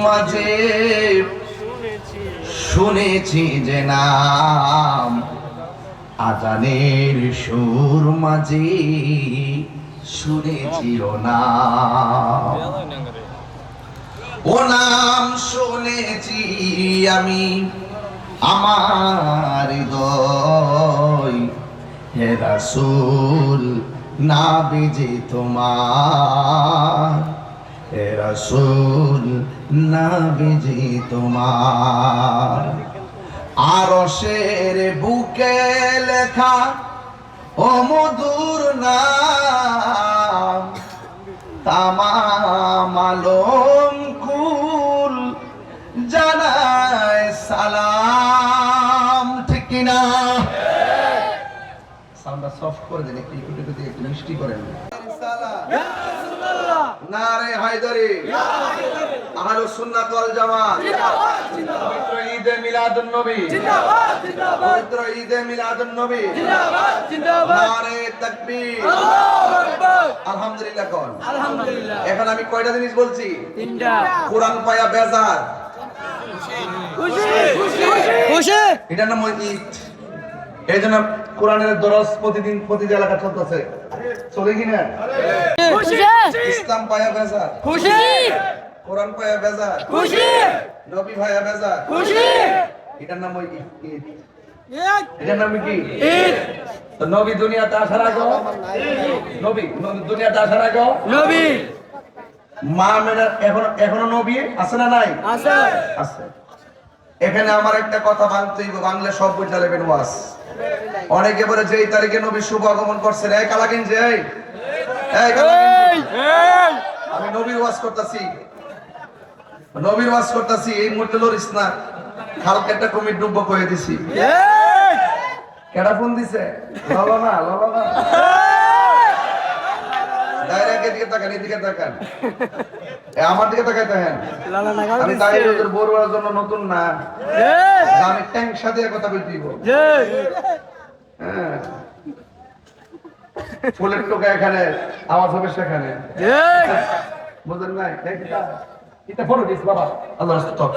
মাঝে শুনেছি যে নাম, আজানের সুর মাঝে শুনেছি ও নাম। ও নাম শুনেছি আমি আমার হৃদয়, হে রাসূল নাবিজি তোমার, হে রাসূল নাবিজি তোমার। আরশের বুকে লেখা ও মধুর নাম, তামাম আলম কুল জানায় সালাম। ঠিক কিনা? সাউন্ডটা সফট করে দেন, একটু একটু মিষ্টি করেন। নারে হায়দারি, আহলুস সুন্নাত ওয়াল জামাত, পবিত্র ঈদে মিলাদুন নবী জিন্দাবাদ, পবিত্র ঈদে মিলাদুন নবী জিন্দাবাদ, নারে তাকবীর, আল্লাহু আকবার, আলহামদুলিল্লাহ। কোন আলহামদুলিল্লাহ। এখন আমি কয়টা জিনিস বলছি? তিনটা। কোরআন পায়া বেজার, খুশি খুশি খুশি, এটার নাম ঈদ। এই জন্য কোরআনের দরস প্রতিদিন প্রতিটি এলাকা চলতেছে, চলে কিনা? ইসলাম পায়া বেজার, খুশি। কোরআন পায়া বেজার, খুশি। নবী ভাইয়া বেজার, খুশি। এটার নাম ঈদ। এটার নাম কি? ঈদ। তো নবী দুনিয়াতে আসার আগে, নবী দুনিয়াতে আসার আগে নবী, মা মেয়েরা এখনো নবী আছে না নাই? আছে আছে। এখানে আমার একটা কথা ভাঙতেই, বাংলা সব বুঝা নেবেন ওয়াজ। অনেকে বলে যে এই তারিখে নবী শুভ আগমন করছেন, এই কালাকিন যে আমি নবীর ওয়াজ করতেছি, নবীর ওয়াজ করতেছি, এই মুহূর্তে লরিস না, খালকে একটা কমিট ডুব্ব করে দিছি। কেডা ফোন দিছে? ললো না ললো না, ডাইরেক্ট এদিকে তাকান, এদিকে তাকান, আমার দিকে তাকাই দেখেন। আমি তাহিরুদ্দিন বড়ুয়ার জন্য নতুন না, আমি ট্যাঙ্ক সাথে কথা বলতে দিব। ফুলের টোকা এখানে, আওয়াজ হবে সেখানে, বুঝলেন না? এটা ফলো দিস বাবা, আল্লাহ স্টপ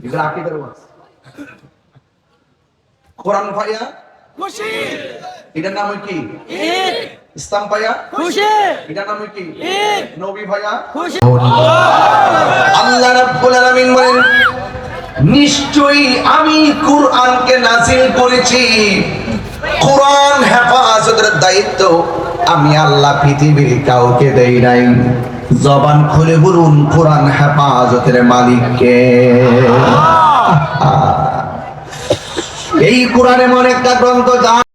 এটা আকীদার ওয়াজ। কোরআন পাইয়া খুশি, এটার নাম কি? ঈদ। ইসলাম পাইয়া খুশি, এটার নাম কি? ঈদ। নবী ভাইয়া খুশি। আল্লাহ রাব্বুল আলামিন বলেন, নিশ্চয়ই আমি কুরআনকে নাযিল করেছি, কুরআন হেফাজতের দায়িত্ব আমি আল্লাহ পৃথিবীর কাউকে দেই নাই। জবান খুলে বলুন কুরআন হেফাজতের মালিক কে? এই কুরআন এমন একটা গ্রন্থ যা